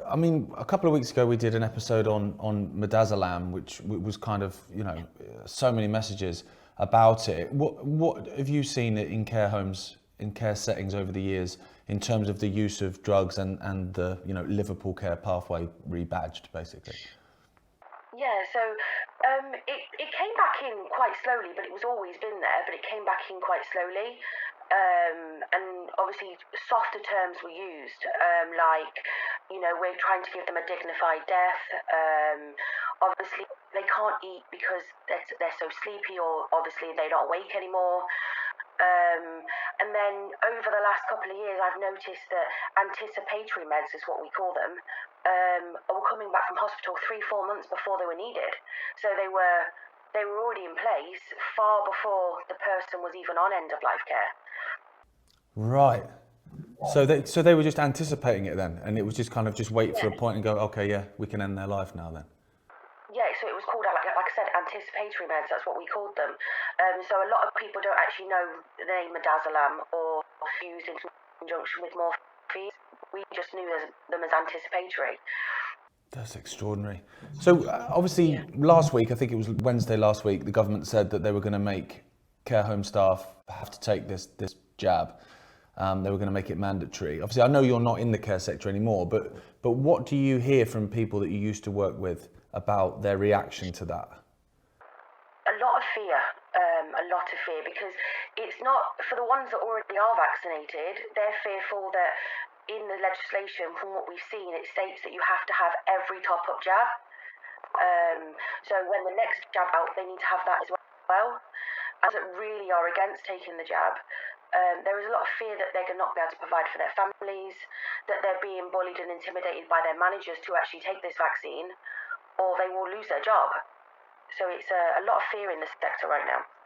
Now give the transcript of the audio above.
I mean, a couple of weeks ago we did an episode on midazolam, which was kind of, so many messages about it. What have you seen in care homes, in care settings over the years, in terms of the use of drugs and the Liverpool Care Pathway rebadged, basically? Yeah, so it came back in quite slowly, but it was always been there, but it came back in quite slowly. And obviously, softer terms were used, we're trying to give them a dignified death. Obviously, they can't eat because they're so sleepy, or obviously they're not awake anymore. And then over the last couple of years, I've noticed that anticipatory meds is what we call them, were coming back from hospital 3-4 months before they were needed. So they were already in place far before the person was even on end of life care. Right. So they were just anticipating it then, and it was just kind of just wait for a Yeah. point and go, okay, yeah, we can end their life now then. Yeah, so it was called, like I said, anticipatory meds. That's what we called them. So a lot of people don't actually know the name midazolam or used in conjunction with morphine. We just knew them as anticipatory. That's extraordinary. So obviously last week, I think it was Wednesday last week, the government said that they were going to make care home staff have to take this jab. They were going to make it mandatory. Obviously, I know you're not in the care sector anymore, but what do you hear from people that you used to work with about their reaction to that? A lot of fear, because it's not, for the ones that already are vaccinated, they're fearful that in the legislation, from what we've seen, it states that you have to have every top-up jab. So when the next jab out, they need to have that as well. As that really are against taking the jab, there is a lot of fear that they're not going to be able to provide for their families, that they're being bullied and intimidated by their managers to actually take this vaccine, or they will lose their job. So it's a lot of fear in the sector right now.